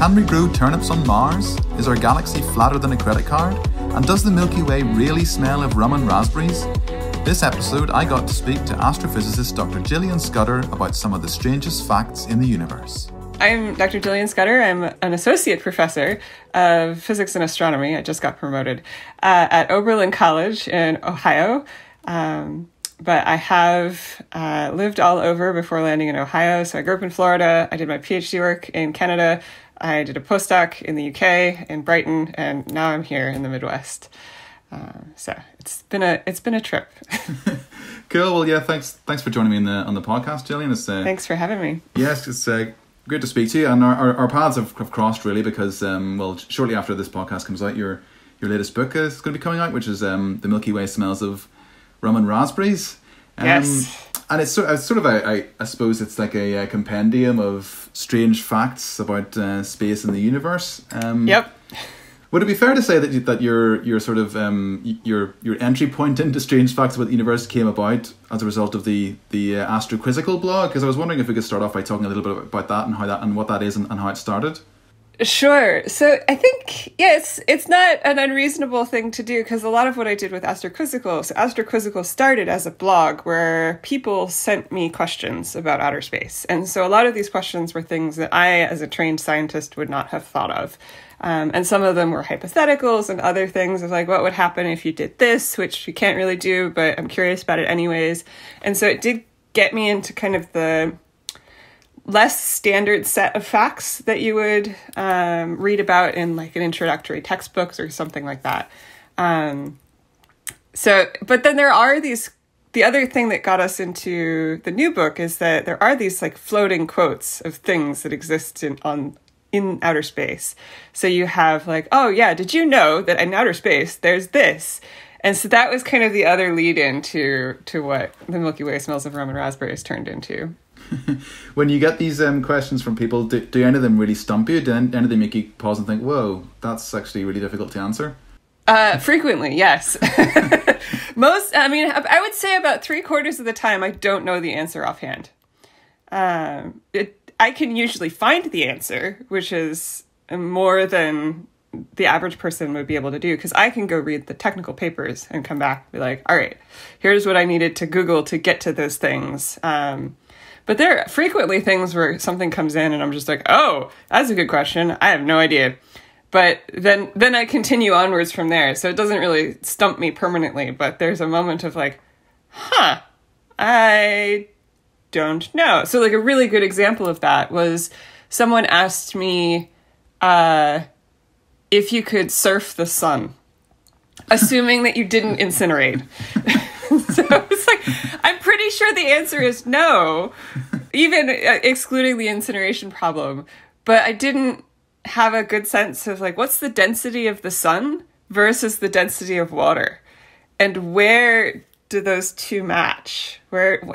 Can we grow turnips on Mars? Is our galaxy flatter than a credit card? And does the Milky Way really smell of rum and raspberries? This episode, I got to speak to astrophysicist Dr Jillian Scudder about some of the strangest facts in the universe. I'm Dr. Jillian Scudder. I'm an associate professor of physics and astronomy. I just got promoted at Oberlin College in Ohio. But I have lived all over before landing in Ohio. So I grew up in Florida. I did my PhD work in Canada. I did a postdoc in the UK, in Brighton, and now I'm here in the Midwest. So it's been a trip. Cool. Well, yeah. Thanks for joining me on the podcast, Jillian. Thanks for having me. Yes, it's great to speak to you. And our paths have crossed really because shortly after this podcast comes out, your latest book is going to be coming out, which is The Milky Way Smells of Rum and Raspberries. Yes. And it's sort of I suppose it's like a compendium of strange facts about space and the universe. Yep. Would it be fair to say that your sort of your entry point into strange facts about the universe came about as a result of the Esther Quizzical blog? Because I was wondering if we could start off by talking a little bit about that and what that is and how it started. Sure. So I think, yes, it's not an unreasonable thing to do because a lot of what I did with Esther Quizzical, so Esther Quizzical started as a blog where people sent me questions about outer space. And so a lot of these questions were things that I, as a trained scientist, would not have thought of. And some of them were hypotheticals and other things of like, what would happen if you did this, which you can't really do, but I'm curious about it anyways. And so it did get me into kind of the less standard set of facts that you would read about in like an introductory textbooks or something like that. But then there are the other thing that got us into the new book is that there are these like floating quotes of things that exist in outer space. So you have like, oh yeah, did you know that in outer space there's this? And so that was kind of the other lead in to what the Milky Way Smells of Rum and Raspberries turned into. When you get these questions from people, do any of them really stump you? Do any of them make you pause and think, whoa, that's actually really difficult to answer? Frequently, yes. I would say about 3/4 of the time I don't know the answer offhand. I can usually find the answer, which is more than the average person would be able to do, because I can go read the technical papers and come back and be like, all right, here's what I needed to Google to get to those things. But there are frequently things where something comes in and I'm just like, oh, that's a good question. I have no idea. But then I continue onwards from there. So it doesn't really stump me permanently, but there's a moment of like, I don't know. So like a really good example of that was someone asked me if you could surf the sun, assuming that you didn't incinerate. So it's like, I'm pretty sure the answer is no, even excluding the incineration problem. But I didn't have a good sense of like, what's the density of the sun versus the density of water? And where do those two match?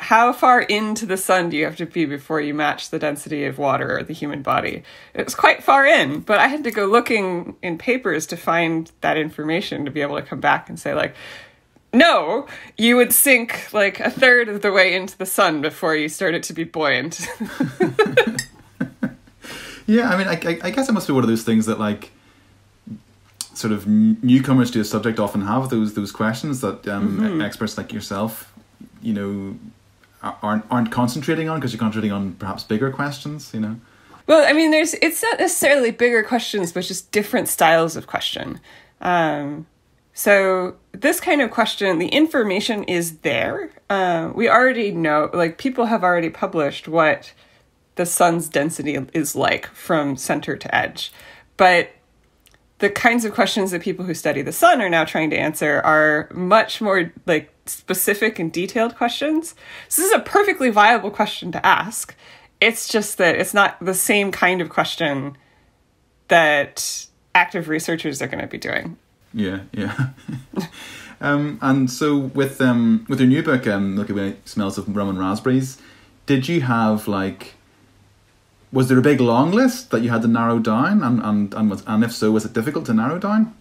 How far into the sun do you have to be before you match the density of water or the human body? It was quite far in, but I had to go looking in papers to find that information to be able to come back and say like, no, you would sink like 1/3 of the way into the sun before you started to be buoyant. Yeah, I mean, I guess it must be one of those things that like sort of newcomers to a subject often have those questions that experts like yourself, you know, aren't concentrating on because you're concentrating on perhaps bigger questions, you know. Well, I mean, it's not necessarily bigger questions, but just different styles of question. So this kind of question, the information is there. We already know, like people have already published what the sun's density is like from center to edge. But the kinds of questions that people who study the sun are now trying to answer are much more like specific and detailed questions. So this is a perfectly viable question to ask. It's just that it's not the same kind of question that active researchers are going to be doing. Yeah. And so with your new book, Milky Way Smells of Rum and Raspberries, did you have was there a big long list that you had to narrow down, and if so, was it difficult to narrow down?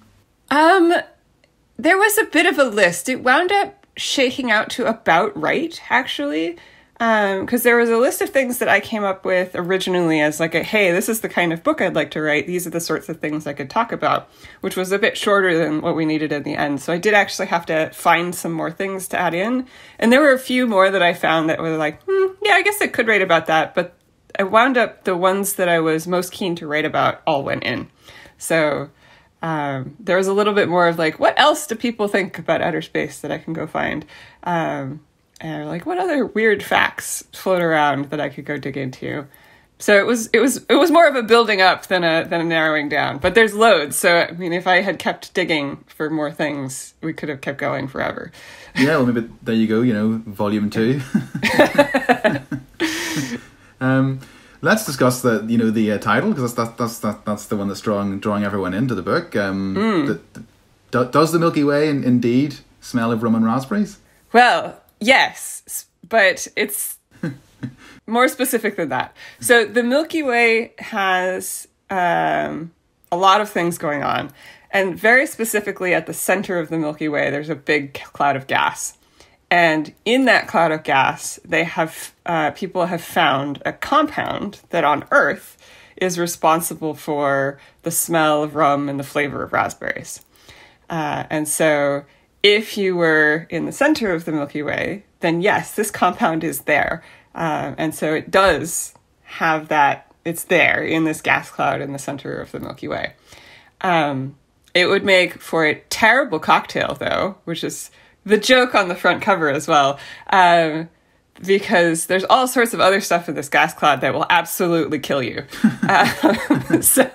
There was a bit of a list. It wound up shaking out to about right, actually. Because there was a list of things that I came up with originally as like hey, this is the kind of book I'd like to write. These are the sorts of things I could talk about, which was a bit shorter than what we needed in the end. So I did actually have to find some more things to add in. And there were a few more that I found that were like, yeah, I guess I could write about that. But I wound up the ones that I was most keen to write about all went in. So there was a little bit more of like, what else do people think about outer space that I can go find? And like, what other weird facts float around that I could go dig into? So it was more of a building up than a narrowing down. But there's loads. So I mean, if I had kept digging for more things, we could have kept going forever. Yeah, well, maybe there you go. Volume 2. Let's discuss the title, because that's the one that's drawing everyone into the book. Does the Milky Way indeed smell of rum and raspberries? Well, yes, but it's more specific than that. So the Milky Way has a lot of things going on. And very specifically at the center of the Milky Way, there's a big cloud of gas. And in that cloud of gas, people have found a compound that on Earth is responsible for the smell of rum and the flavor of raspberries. And so if you were in the center of the Milky Way, then yes, this compound is there. And so it does have that, it's there in this gas cloud in the center of the Milky Way. It would make for a terrible cocktail, though, which is the joke on the front cover as well, because there's all sorts of other stuff in this gas cloud that will absolutely kill you. So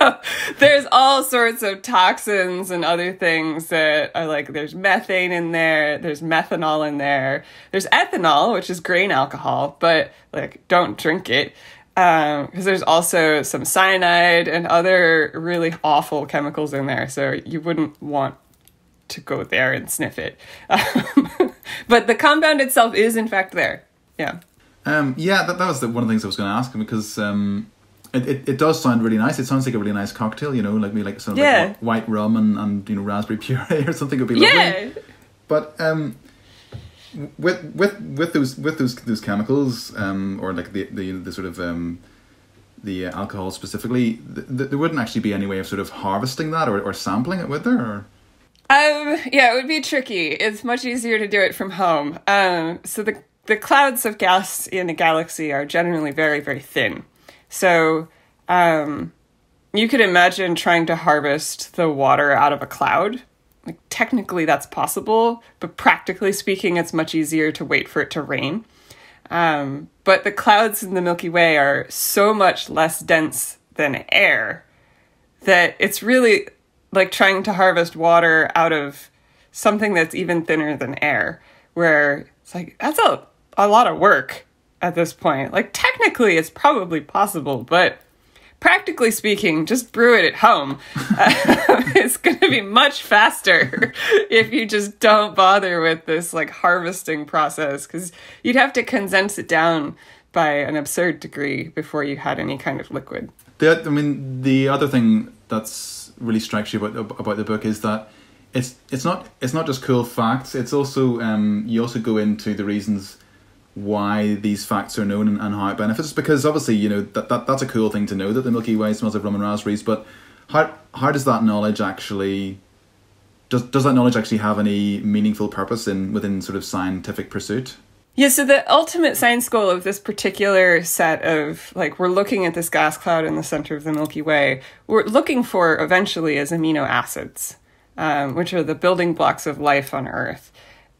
there's all sorts of toxins and other things that are like, there's methane in there, there's methanol in there, there's ethanol, which is grain alcohol, but like, don't drink it. Because there's also some cyanide and other really awful chemicals in there, so you wouldn't want to go there and sniff it. But the compound itself is in fact there. Yeah. That was one of the things I was going to ask him, because it does sound really nice. It sounds like a really nice cocktail, like sort of like white rum and raspberry puree or something would be lovely. Yeah. But with those chemicals, or like the sort of the alcohol specifically, there wouldn't actually be any way of sort of harvesting that or sampling it, would there? Or? Yeah, it would be tricky. It's much easier to do it from home. So the clouds of gas in a galaxy are generally very, very thin. So you could imagine trying to harvest the water out of a cloud. Like, technically that's possible, but practically speaking, it's much easier to wait for it to rain. But the clouds in the Milky Way are so much less dense than air that it's really like trying to harvest water out of something that's even thinner than air, where it's like, that's a lot of work at this point. Like, technically it's probably possible, but practically speaking, just brew it at home. It's going to be much faster if you just don't bother with this like harvesting process, because you'd have to condense it down by an absurd degree before you had any kind of liquid. The other thing that's really strikes you about the book is that it's not just cool facts. It's also you also go into the reasons why these facts are known and how it benefits us, because obviously that's a cool thing to know, that the Milky Way smells of rum and raspberries, but how does that knowledge actually does that knowledge actually have any meaningful purpose within sort of scientific pursuit? Yeah, so the ultimate science goal of this particular set of, like, we're looking at this gas cloud in the center of the Milky Way, we're looking for eventually is amino acids, which are the building blocks of life on Earth.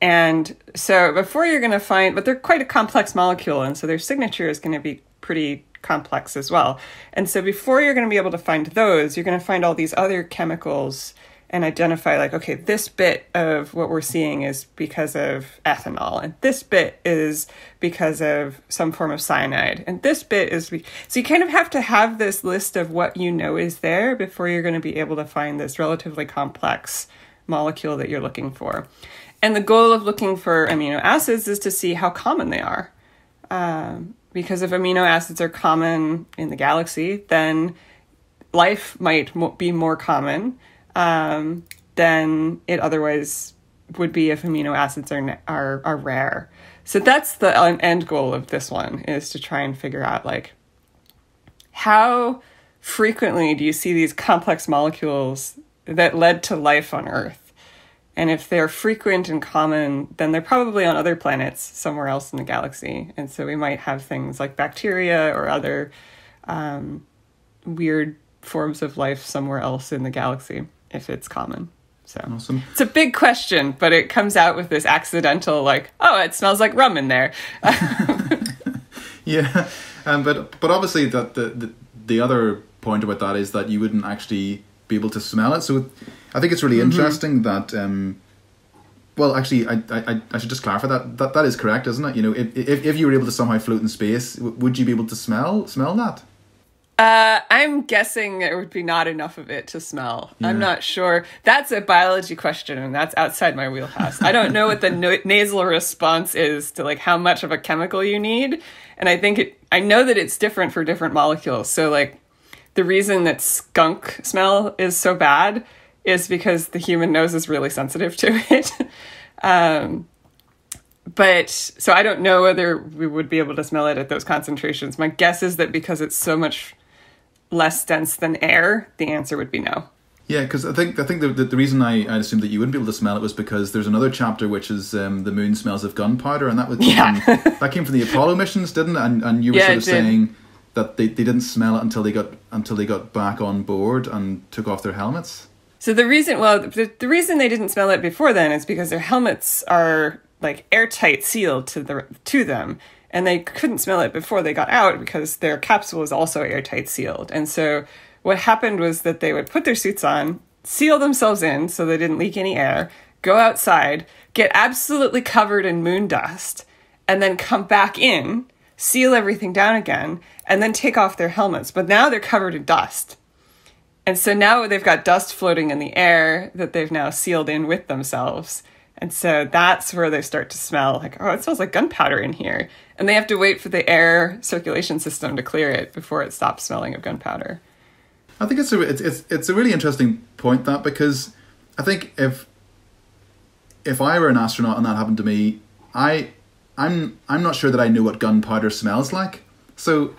And so before you're going to find, but they're quite a complex molecule, and so their signature is going to be pretty complex as well. And so before you're going to be able to find those, you're going to find all these other chemicals and identify, like, okay, this bit of what we're seeing is because of ethanol, and this bit is because of some form of cyanide, and this bit is... So you kind of have to have this list of what you know is there before you're going to be able to find this relatively complex molecule that you're looking for. And the goal of looking for amino acids is to see how common they are. Because if amino acids are common in the galaxy, then life might be more common than it otherwise would be if amino acids are rare. So that's the end goal of this one, is to try and figure out, like, how frequently do you see these complex molecules that led to life on Earth? And if they're frequent and common, then they're probably on other planets somewhere else in the galaxy. And so we might have things like bacteria or other weird forms of life somewhere else in the galaxy if it's common. So awesome. It's a big question, but it comes out with this accidental, like, oh, it smells like rum in there. Yeah, but obviously that the other point about that is that you wouldn't actually be able to smell it. So I think it's really interesting that. Well, actually, I should just clarify that is correct, isn't it? You know, if you were able to somehow float in space, would you be able to smell that? I'm guessing there would be not enough of it to smell. Yeah. I'm not sure. That's a biology question, and that's outside my wheelhouse. I don't know what the nasal response is to, like, how much of a chemical you need. And I know that it's different for different molecules. So, like, the reason that skunk smell is so bad is because the human nose is really sensitive to it. But so I don't know whether we would be able to smell it at those concentrations. My guess is that because it's so much less dense than air, the answer would be no. Yeah, because I think the reason I assumed that you wouldn't be able to smell it was because there's another chapter which is the moon smells of gunpowder, and that came from the Apollo missions, didn't it? And you were sort of saying that they didn't smell it until they got back on board and took off their helmets. So the reason they didn't smell it before then is because their helmets are, like, airtight sealed to them. And they couldn't smell it before they got out because their capsule was also airtight sealed. And so what happened was that they would put their suits on, seal themselves in so they didn't leak any air, go outside, get absolutely covered in moon dust, and then come back in, seal everything down again, and then take off their helmets. But now they're covered in dust. And so now they've got dust floating in the air that they've now sealed in with themselves. And so that's where they start to smell like, oh, it smells like gunpowder in here. And they have to wait for the air circulation system to clear it before it stops smelling of gunpowder. I think it's a really interesting point, that, because I think if I were an astronaut and that happened to me, I'm not sure that I know what gunpowder smells like. So,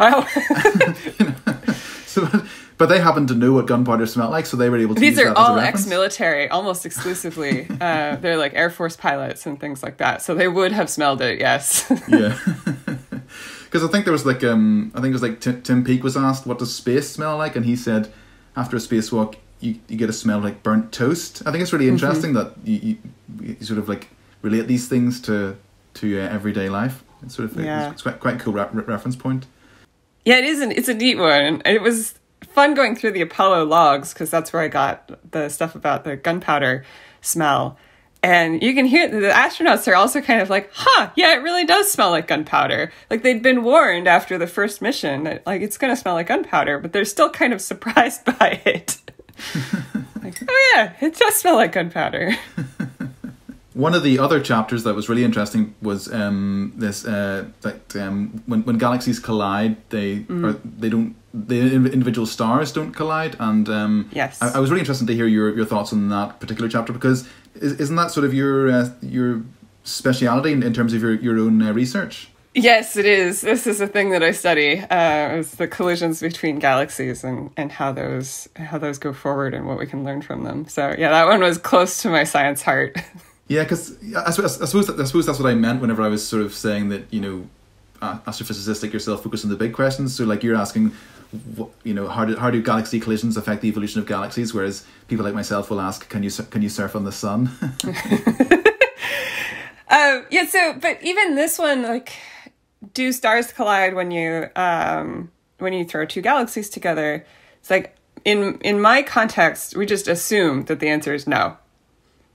but they happen to know what gunpowder smelled like, so they were able to use that as a reference. These are all ex-military, almost exclusively. They're like Air Force pilots and things like that, so they would have smelled it, yes. Yeah. Because I think there was like, Tim Peake was asked, what does space smell like? And he said, after a spacewalk, you get a smell like burnt toast. I think it's really interesting that you sort of, like, relate these things to everyday life. It's sort of it's quite a cool reference point. Yeah, it is. It's a neat one. It was fun going through the Apollo logs because that's where I got the stuff about the gunpowder smell. And you can hear the astronauts are also kind of like, yeah, it really does smell like gunpowder. Like, they'd been warned after the first mission that, like, it's going to smell like gunpowder, but they're still kind of surprised by it. Like, oh yeah, it does smell like gunpowder. One of the other chapters that was really interesting was when galaxies collide, the individual stars don't collide, and yes, I was really interested to hear your thoughts on that particular chapter, because isn't that sort of your speciality in terms of your own research? Yes, it is. This is a thing that I study. It's the collisions between galaxies and how those go forward and what we can learn from them. So yeah, that one was close to my science heart. Yeah, because I suppose that's what I meant whenever I was sort of saying that, you know, astrophysicists like yourself focus on the big questions. So, like, you're asking, you know, how do galaxy collisions affect the evolution of galaxies? Whereas people like myself will ask, can you surf on the sun? Yeah. So, but even this one, like, do stars collide when you throw two galaxies together? It's like in my context, we just assume that the answer is no,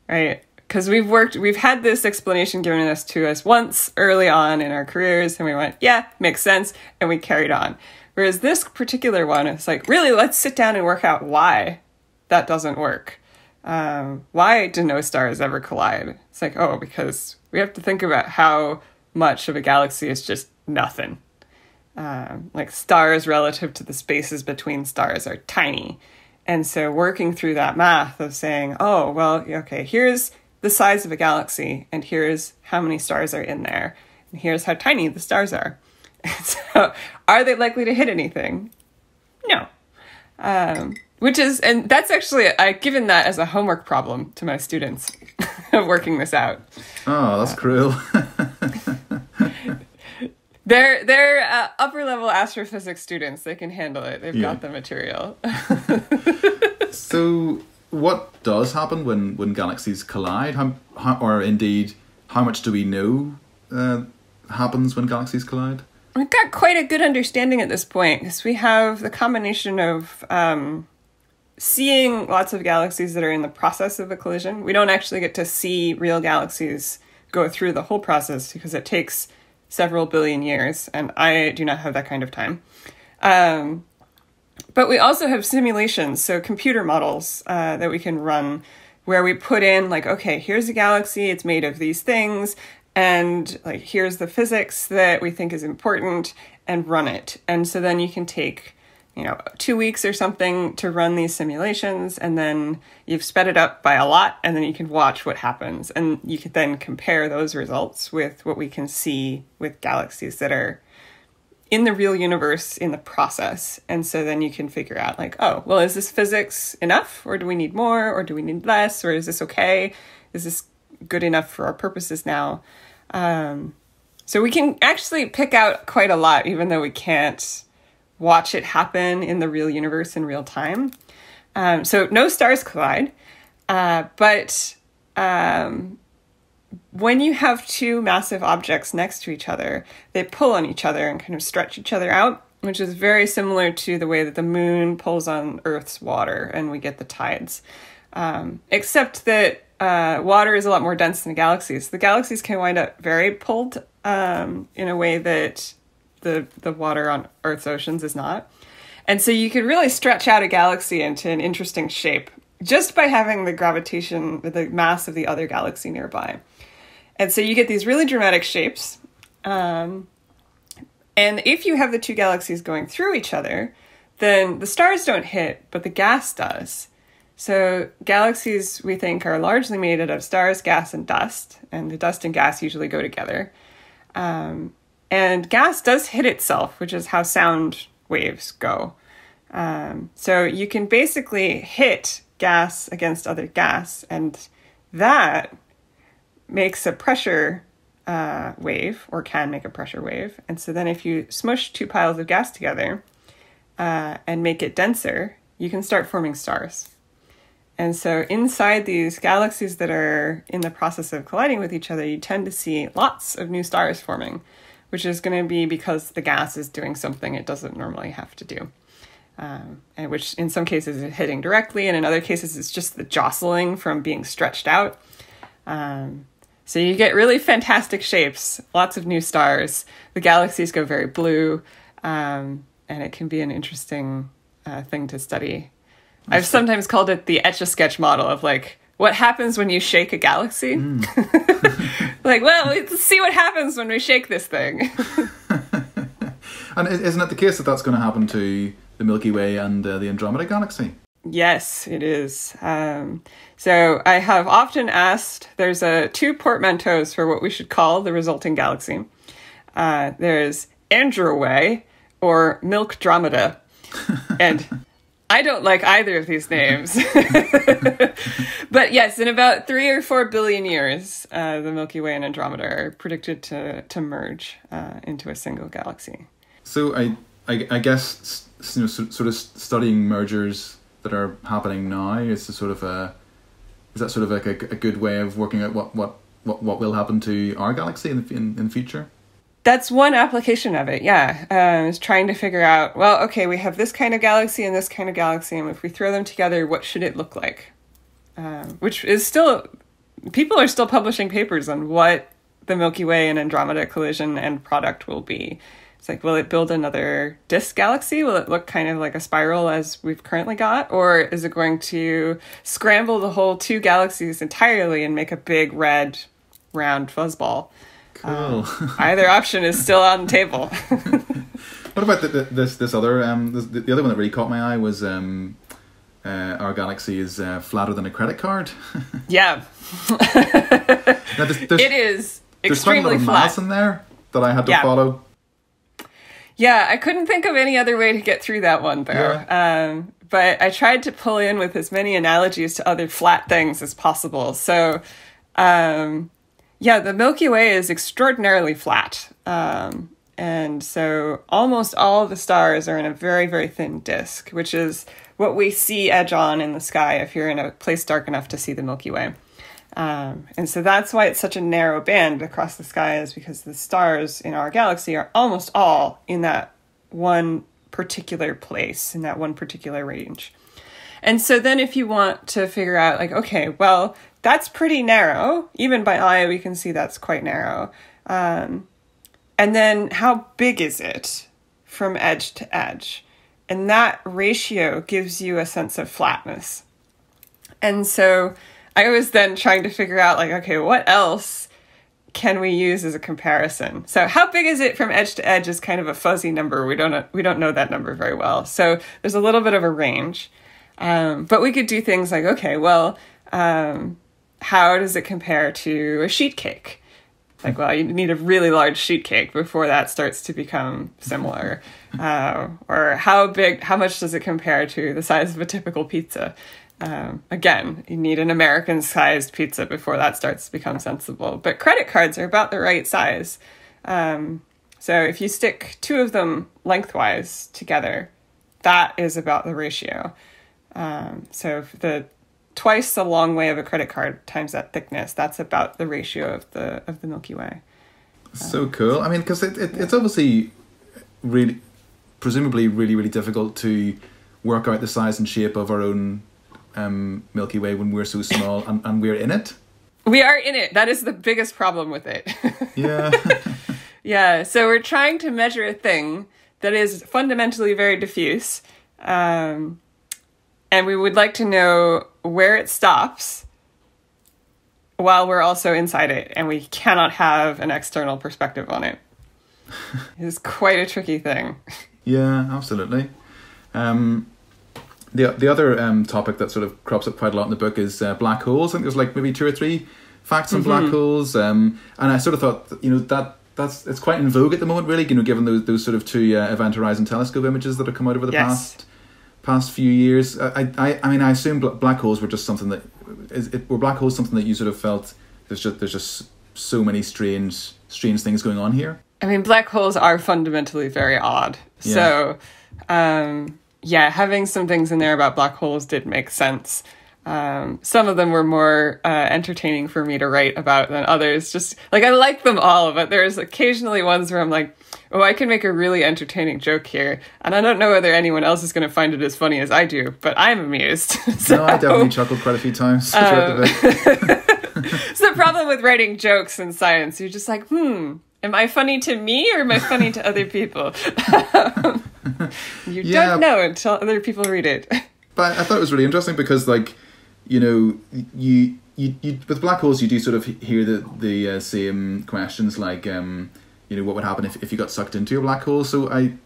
right? Because we've had this explanation given to us once early on in our careers, and we went, yeah, makes sense, and we carried on. Whereas this particular one, it's like, really, let's sit down and work out why that doesn't work. Why do no stars ever collide? It's like, oh, because we have to think about how much of a galaxy is just nothing. Like, stars relative to the spaces between stars are tiny. And so working through that math of saying, oh, well, okay, here's the size of a galaxy, and here's how many stars are in there. Here's how tiny the stars are. So, are they likely to hit anything? No. And that's actually, I've given that as a homework problem to my students of working this out. Oh, that's cruel. They're upper level astrophysics students. They can handle it. They've got the material. So, what does happen when galaxies collide? Or indeed, how much do we know happens when galaxies collide? We've got quite a good understanding at this point, because we have the combination of seeing lots of galaxies that are in the process of a collision. We don't actually get to see real galaxies go through the whole process because it takes several billion years, and I do not have that kind of time. But we also have simulations, so computer models that we can run where we put in, like, okay, here's a galaxy, it's made of these things, and like here's the physics that we think is important, and run it. And so then you can take 2 weeks or something to run these simulations, and then you've sped it up by a lot, and then you can watch what happens. And you can then compare those results with what we can see with galaxies that are in the real universe in the process. And so then you can figure out, like, oh, well, is this physics enough? Or do we need more? Or do we need less? Or is this okay? Is this good enough for our purposes now? So we can actually pick out quite a lot, even though we can't watch it happen in the real universe in real time. So no stars collide, but when you have two massive objects next to each other, they pull on each other and kind of stretch each other out, which is very similar to the way that the moon pulls on Earth's water and we get the tides. Except that water is a lot more dense than the galaxies. The galaxies can wind up very pulled in a way that the water on Earth's oceans is not. And so you could really stretch out a galaxy into an interesting shape just by having the gravitation, the mass of the other galaxy nearby. And so you get these really dramatic shapes. And if you have the two galaxies going through each other, then the stars don't hit, but the gas does. So galaxies, we think, are largely made out of stars, gas, and dust. And the dust and gas usually go together. And gas does hit itself, which is how sound waves go. So you can basically hit gas against other gas, and that makes a pressure wave, or can make a pressure wave. And so then if you smush two piles of gas together and make it denser, you can start forming stars. And so inside these galaxies that are in the process of colliding with each other, you tend to see lots of new stars forming, which is going to be because the gas is doing something it doesn't normally have to do. And which in some cases is hitting directly, and in other cases it's just the jostling from being stretched out. So you get really fantastic shapes, lots of new stars. The galaxies go very blue, and it can be an interesting thing to study. I've sometimes called it the Etch-a-Sketch model of, like, what happens when you shake a galaxy? Like, well, let's see what happens when we shake this thing. And isn't it the case that that's going to happen to the Milky Way and the Andromeda galaxy? Yes, it is. So I have often asked, there's two portmanteaus for what we should call the resulting galaxy. There's Androway or Milkdromeda. And I don't like either of these names. But yes, in about 3 or 4 billion years, the Milky Way and Andromeda are predicted to merge into a single galaxy. So I guess sort of studying mergers that are happening now is that sort of like a good way of working out what will happen to our galaxy in the future? That's one application of it, yeah. Is trying to figure out, well, okay, we have this kind of galaxy and this kind of galaxy, and if we throw them together, what should it look like? Which is still, people are still publishing papers on what the Milky Way and Andromeda collision end product will be. It's like, will it build another disk galaxy? Will it look kind of like a spiral as we've currently got? Or is it going to scramble the whole two galaxies entirely and make a big red round fuzzball? Cool. Either option is still on the table. What about this other the other one that really caught my eye was our galaxy is flatter than a credit card. Yeah. Now, it is extremely flat. There's quite a lot of mass in there. that I had to follow. Yeah, I couldn't think of any other way to get through that one, though. Yeah. But I tried to pull in with as many analogies to other flat things as possible. So, the Milky Way is extraordinarily flat. And so almost all of the stars are in a very, very thin disk, which is what we see edge on in the sky if you're in a place dark enough to see the Milky Way. And so that's why it's such a narrow band across the sky, is because the stars in our galaxy are almost all in that one particular place, in that one particular range. And so then if you want to figure out, like, okay, well, that's pretty narrow. Even by eye, we can see that's quite narrow. And then how big is it from edge to edge? And that ratio gives you a sense of flatness. And so I was then trying to figure out, like, okay, what else can we use as a comparison? So how big is it from edge to edge is kind of a fuzzy number. We don't know that number very well. So there's a little bit of a range. But we could do things like, okay, well, how does it compare to a sheet cake? Like, well, you need a really large sheet cake before that starts to become similar. Or how much does it compare to the size of a typical pizza? Again, you need an American-sized pizza before that starts to become sensible. But credit cards are about the right size. So if you stick two of them lengthwise together, that is about the ratio. So if the twice the long way of a credit card times that thickness, that's about the ratio of the Milky Way. So cool. I mean, because it's obviously really, presumably really, really difficult to work out the size and shape of our own Milky Way when we're so small and we're in it. We are in it. That is the biggest problem with it. Yeah. Yeah. So we're trying to measure a thing that is fundamentally very diffuse. And we would like to know where it stops while we're also inside it. And we cannot have an external perspective on it. It's quite a tricky thing. Yeah, absolutely. The other topic that sort of crops up quite a lot in the book is black holes. I think there's like maybe 2 or 3 facts on black holes. And I sort of thought, it's quite in vogue at the moment, really, given those sort of 2 Event Horizon Telescope images that have come out over the past few years. I mean, I assume black holes were just something that were black holes something that you sort of felt there's just so many strange things going on here. I mean, black holes are fundamentally very odd. Yeah. So, having some things in there about black holes did make sense. Some of them were more entertaining for me to write about than others. Just like, I like them all, but there's occasionally ones where I'm like, oh, I can make a really entertaining joke here. And I don't know whether anyone else is going to find it as funny as I do, but I'm amused. So, no, I definitely chuckled quite a few times throughout the book. It's the problem with writing jokes in science. You're just like, am I funny to me or am I funny to other people? You don't know until other people read it. But I thought it was really interesting because, like, you with black holes, you do sort of hear the same questions, like, what would happen if you got sucked into a black hole. So I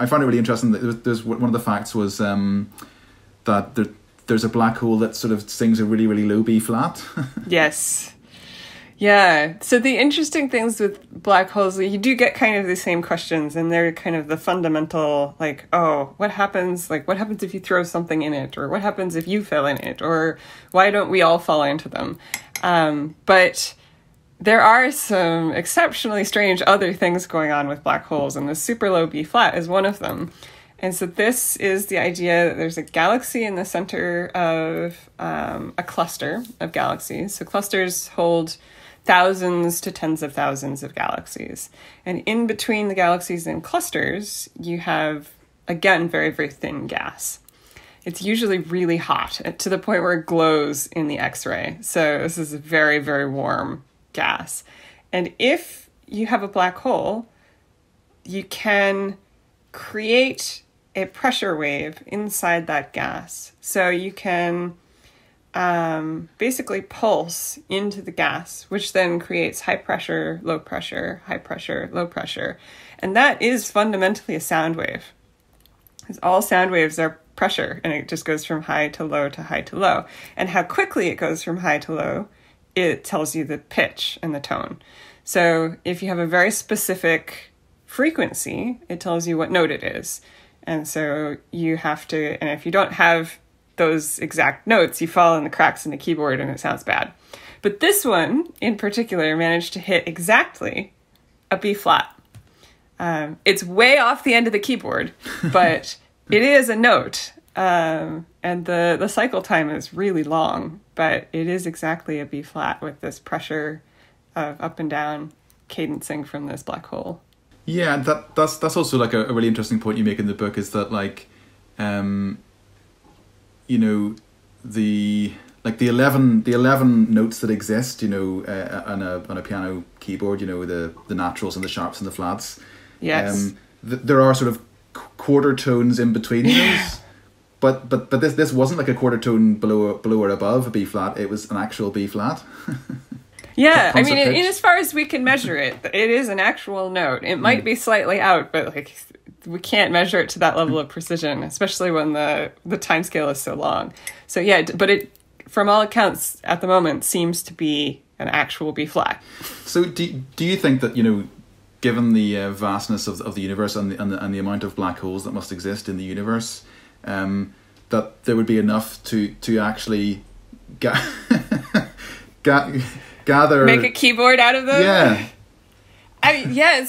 found it really interesting that there's one of the facts was that there's a black hole that sort of sings a really, really low B flat. Yes. Yeah. So the interesting things with black holes, you do get kind of the same questions, and they're kind of the fundamental, like, oh, what happens if you throw something in it, or what happens if you fell in it, or why don't we all fall into them? But there are some exceptionally strange other things going on with black holes, and the super low B flat is one of them. And so this is the idea that there's a galaxy in the center of a cluster of galaxies. So clusters hold thousands to tens of thousands of galaxies. And in between the galaxies and clusters, you have, again, very, very thin gas. It's usually really hot to the point where it glows in the X-ray. So this is a very, very warm gas. And if you have a black hole, you can create a pressure wave inside that gas. So you can basically pulse into the gas, which then creates high pressure, low pressure, high pressure, low pressure. And that is fundamentally a sound wave. Because all sound waves are pressure, and it just goes from high to low to high to low. And how quickly it goes from high to low, it tells you the pitch and the tone. So if you have a very specific frequency, it tells you what note it is. And so you have to, and if you don't have those exact notes, you fall in the cracks in the keyboard and it sounds bad. But this one in particular managed to hit exactly a B flat. It's way off the end of the keyboard, but it is a note. And the cycle time is really long, but it is exactly a B flat with this pressure of up and down cadencing from this black hole. Yeah, that's also like a really interesting point you make in the book, is that like, you know, the 11 notes that exist, you know, on a piano keyboard, you know, the naturals and the sharps and the flats. Yes. There are sort of quarter tones in between those, but this wasn't like a quarter tone below or above a B flat. It was an actual B flat. Yeah, I mean, in as far as we can measure it, it is an actual note. It might be slightly out, but like we can't measure it to that level of precision, especially when the time scale is so long. So yeah, but it, from all accounts at the moment, seems to be an actual B flat. So do you think that, you know, given the vastness of the universe and the amount of black holes that must exist in the universe, that there would be enough to actually gather, make a keyboard out of them? Yeah. I mean, yeah,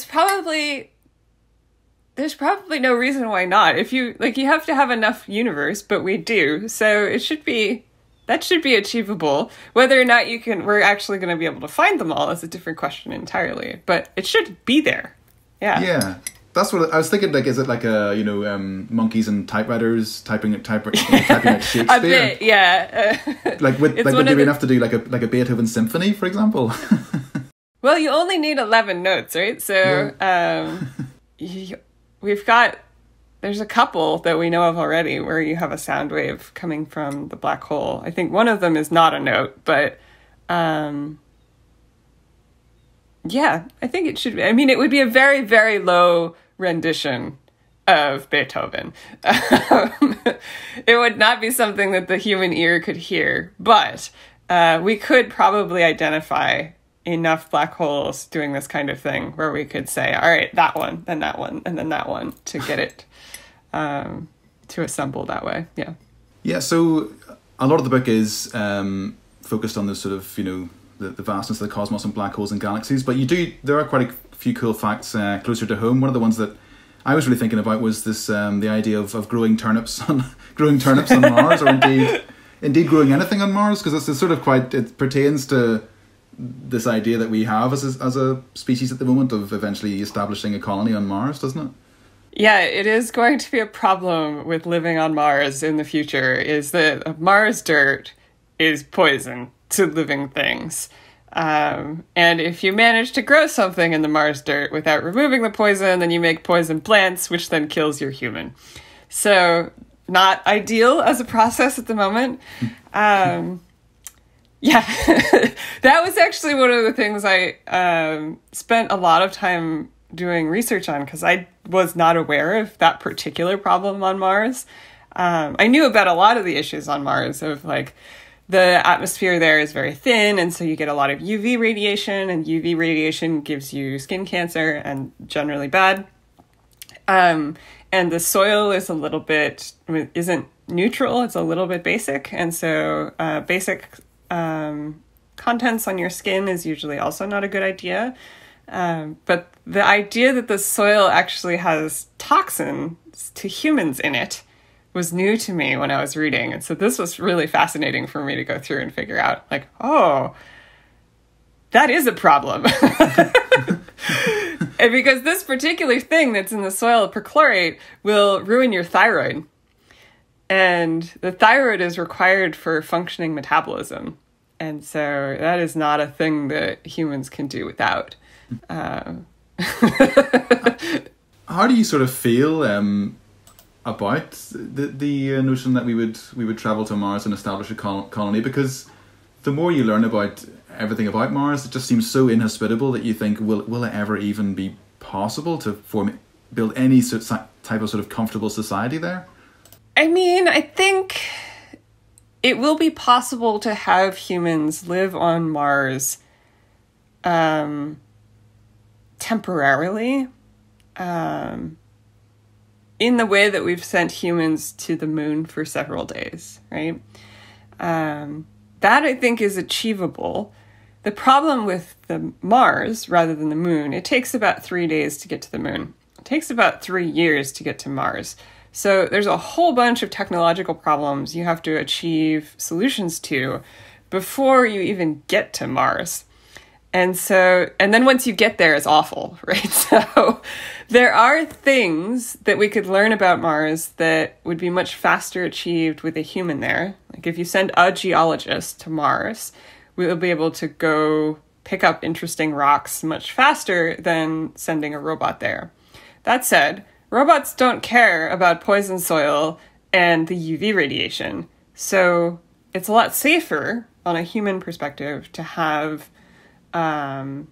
there's probably no reason why not. If you have to have enough universe, but we do. So that should be achievable. Whether or not we're actually going to be able to find them all is a different question entirely, but it should be there. Yeah. Yeah. That's what I was thinking. Like, is it like monkeys and typewriters typing out Shakespeare? A bit, yeah. would there be enough to do like a Beethoven symphony, for example? Well, you only need 11 notes, right? So there's a couple that we know of already where you have a sound wave coming from the black hole. I think one of them is not a note, but yeah, I think it should be. I mean, it would be a very, very low rendition of Beethoven. It would not be something that the human ear could hear, but we could probably identify enough black holes doing this kind of thing where we could say, all right, that one, then that one, and then that one, to get it to assemble that way. Yeah. Yeah, so a lot of the book is focused on this sort of, you know, the vastness of the cosmos and black holes and galaxies, but there are quite a few cool facts closer to home. One of the ones that I was really thinking about was this the idea of growing turnips on Mars, or indeed growing anything on Mars, because it's sort of it pertains to this idea that we have as a species at the moment of eventually establishing a colony on Mars, doesn't it? Yeah, it is going to be a problem with living on Mars in the future, is that Mars dirt is poison to living things. And if you manage to grow something in the Mars dirt without removing the poison, then you make poison plants, which then kills your human. So not ideal as a process at the moment. Yeah, that was actually one of the things I spent a lot of time doing research on, because I was not aware of that particular problem on Mars. I knew about a lot of the issues on Mars of like, the atmosphere there is very thin, and so you get a lot of UV radiation, and UV radiation gives you skin cancer and generally bad. And the soil is isn't neutral, it's a little bit basic, and so basic contents on your skin is usually also not a good idea. But the idea that the soil actually has toxins to humans in it was new to me when I was reading. And so this was really fascinating for me to go through and figure out, like, oh, that is a problem. And because this particular thing that's in the soil, perchlorate, will ruin your thyroid. And the thyroid is required for functioning metabolism. And so that is not a thing that humans can do without. How do you sort of feel about the notion that we would travel to Mars and establish a colony? Because the more you learn about everything about Mars, it just seems so inhospitable that you think, will it ever even be possible to build any type of sort of comfortable society there? I mean, I think it will be possible to have humans live on Mars temporarily, in the way that we've sent humans to the moon for several days, right? That I think is achievable. The problem with the Mars, rather than the moon, it takes about 3 days to get to the moon. It takes about 3 years to get to Mars. So there's a whole bunch of technological problems you have to achieve solutions to before you even get to Mars. And then once you get there, it's awful, right? So there are things that we could learn about Mars that would be much faster achieved with a human there. Like if you send a geologist to Mars, we'll be able to go pick up interesting rocks much faster than sending a robot there. That said, robots don't care about poison soil and the UV radiation. So it's a lot safer on a human perspective to have uncrewed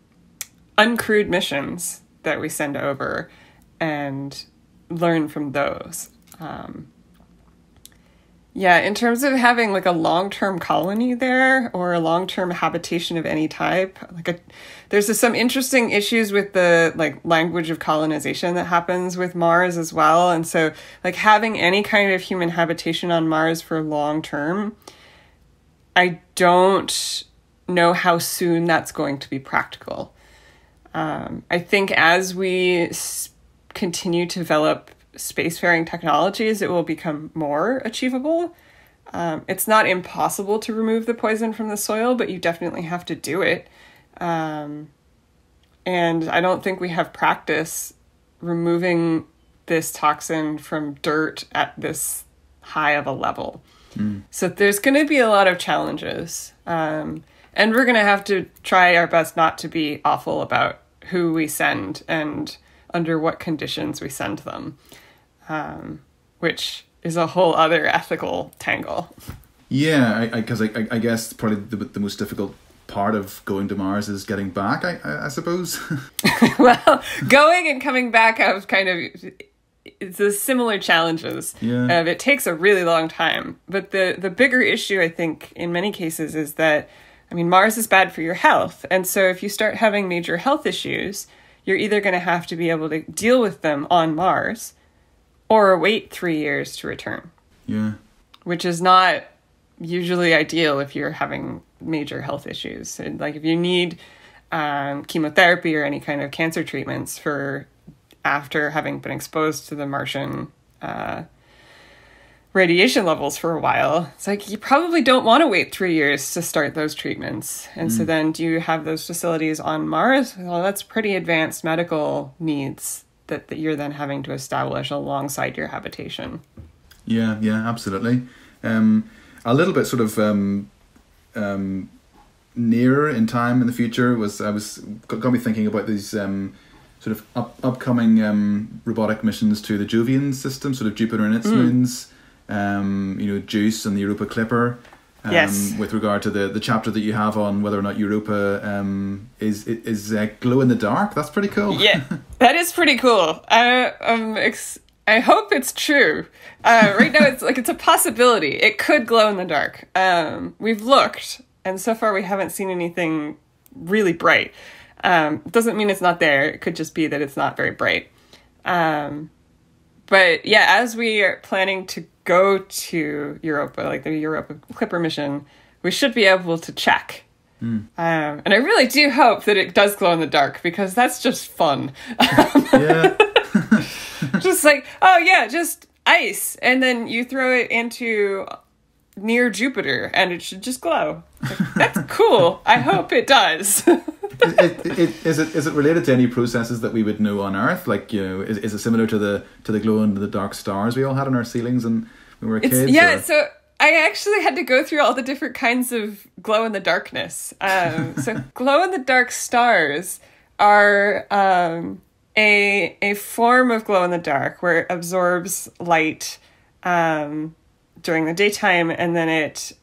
missions that we send over and learn from those. In terms of having like a long-term colony there or a long-term habitation of any type, there's some interesting issues with the like language of colonization that happens with Mars as well. And so like having any kind of human habitation on Mars for long-term, I don't know how soon that's going to be practical. I think as we continue to develop spacefaring technologies, it will become more achievable. It's not impossible to remove the poison from the soil, but you definitely have to do it. And I don't think we have practice removing this toxin from dirt at this high of a level. So there's going to be a lot of challenges. And we're going to have to try our best not to be awful about who we send and under what conditions we send them, which is a whole other ethical tangle. Yeah, because I guess probably the most difficult part of going to Mars is getting back, I suppose. Well, going and coming back have kind of... it's a similar challenges. Yeah. It takes a really long time. But the bigger issue, I think, in many cases is that, I mean, Mars is bad for your health. And so if you start having major health issues, you're either going to have to be able to deal with them on Mars or wait 3 years to return. Yeah. Which is not usually ideal if you're having major health issues. And, like if you need chemotherapy or any kind of cancer treatments for after having been exposed to the Martian radiation levels for a while, it's like you probably don't want to wait 3 years to start those treatments. And so then do you have those facilities on Mars? Well, that's pretty advanced medical needs that you're then having to establish alongside your habitation. Yeah, absolutely. A little bit sort of nearer in time in the future got me thinking about these sort of upcoming robotic missions to the Jovian system, sort of Jupiter and its moons. JUICE and the Europa Clipper. Yes. With regard to the chapter that you have on whether or not Europa is glow in the dark, that's pretty cool. Yeah, that is pretty cool. I hope it's true. Right now, it's a possibility. It could glow in the dark. We've looked, and so far we haven't seen anything really bright. Doesn't mean it's not there. It could just be that it's not very bright. But yeah, as we are planning to go to Europa, like the Europa Clipper mission, we should be able to check. And I really do hope that it does glow in the dark, because that's just fun. Yeah. Just like, oh yeah, just ice. And then you throw it into near Jupiter and it should just glow. Like, that's cool. I hope it does. Is it related to any processes that we would know on Earth? Like, is it similar to the glow in the dark stars we all had on our ceilings and when we were kids? Yeah, or? so I actually had to go through all the different kinds of glow in the darkness. So glow in the dark stars are a form of glow in the dark where it absorbs light during the daytime, and then it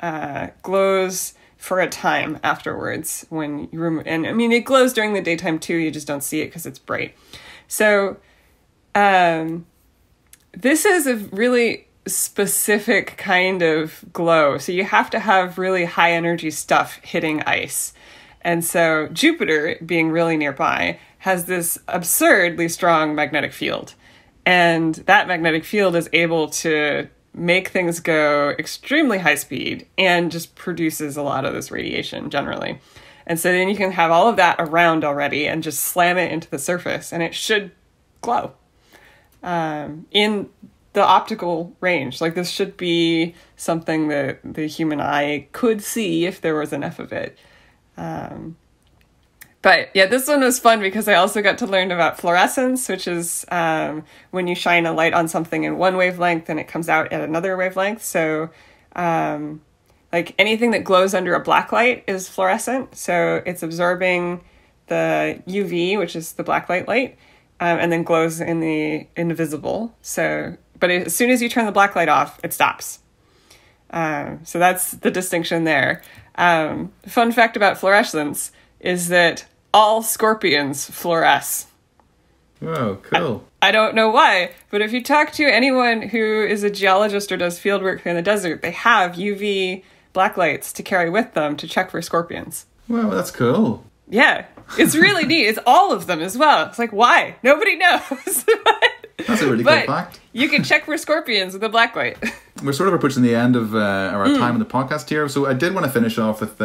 glows for a time afterwards when you and I mean it glows during the daytime too, you just don't see it because it's bright. So this is a really specific kind of glow, so you have to have really high energy stuff hitting ice, And so Jupiter, being really nearby, has this absurdly strong magnetic field. And that magnetic field is able to make things go extremely high speed and just produces a lot of this radiation generally. And so then you can have all of that around already and just slam it into the surface and it should glow in the optical range. Like this should be something that the human eye could see if there was enough of it. But yeah, this one was fun because I also got to learn about fluorescence, which is when you shine a light on something in one wavelength and it comes out at another wavelength. So like anything that glows under a black light is fluorescent. So it's absorbing the UV, which is the black light, and then glows in the invisible. So, but as soon as you turn the black light off, it stops. So that's the distinction there. Fun fact about fluorescence is that all scorpions fluoresce. Oh, cool. I don't know why, but if you talk to anyone who is a geologist or does field work in the desert, they have UV black lights to carry with them to check for scorpions. Well, that's cool. Yeah, it's really neat. It's all of them as well. It's like, why? Nobody knows. That's a really cool fact. You can check for scorpions with a black light. We're sort of approaching the end of our time in the podcast here, so I did want to finish off with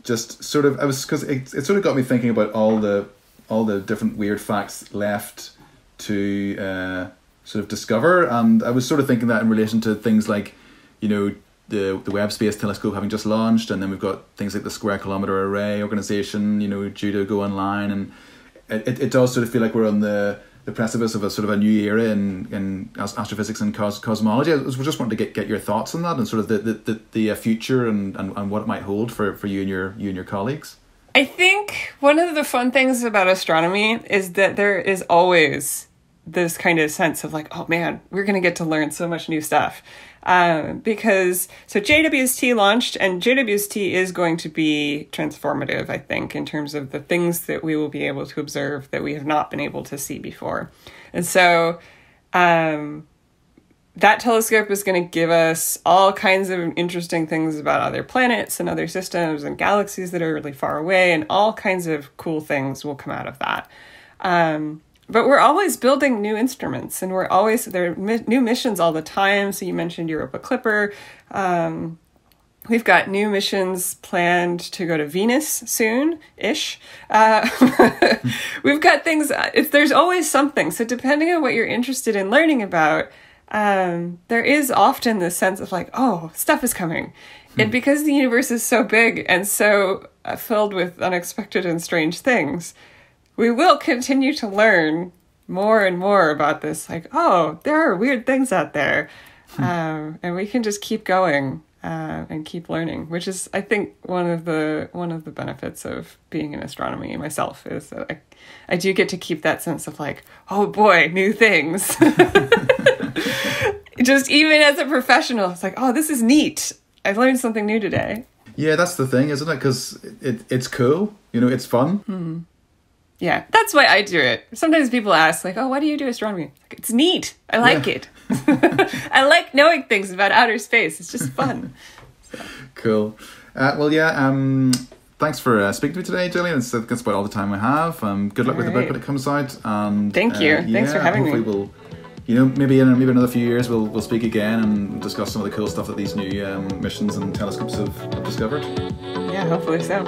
just sort of, because it sort of got me thinking about all the different weird facts left to sort of discover, and I was sort of thinking that in relation to things like, you know, the Webb Space Telescope having just launched, and then we've got things like the Square Kilometre Array organization, you know, due to go online, and it does sort of feel like we're on the precipice of a sort of a new era in astrophysics and cosmology. I was just wanting to get your thoughts on that and sort of the future and what it might hold for you and your colleagues. I think one of the fun things about astronomy is that there is always this kind of sense of like, oh man, we're going to get to learn so much new stuff. Because JWST launched, and JWST is going to be transformative, I think, in terms of the things that we will be able to observe that we have not been able to see before. And so that telescope is going to give us all kinds of interesting things about other planets and other systems and galaxies that are really far away, and all kinds of cool things will come out of that. But we're always building new instruments, and there are new missions all the time. So you mentioned Europa Clipper. We've got new missions planned to go to Venus soon-ish. We've got things, there's always something. So depending on what you're interested in learning about, there is often this sense of like, oh, stuff is coming. And because the universe is so big and so filled with unexpected and strange things, we will continue to learn more and more about this. Like, oh, there are weird things out there. And we can just keep going and keep learning, which is, I think, one of the benefits of being in astronomy myself is that I do get to keep that sense of like, oh boy, new things. Just even as a professional, it's like, oh, this is neat. I learned something new today. Yeah, that's the thing, isn't it? Because it's cool. You know, it's fun. Mm-hmm. Yeah, that's why I do it. Sometimes people ask, like, oh, why do you do astronomy? Like, it's neat. I like it. I like knowing things about outer space. It's just fun. So. Cool. Well, yeah, thanks for speaking to me today, Jillian. That's about all the time we have. Good luck with the book when it comes out. And thank you. Thanks for having me. Hopefully we'll, maybe in another few years we'll speak again and discuss some of the cool stuff that these new missions and telescopes have discovered. Yeah, hopefully so.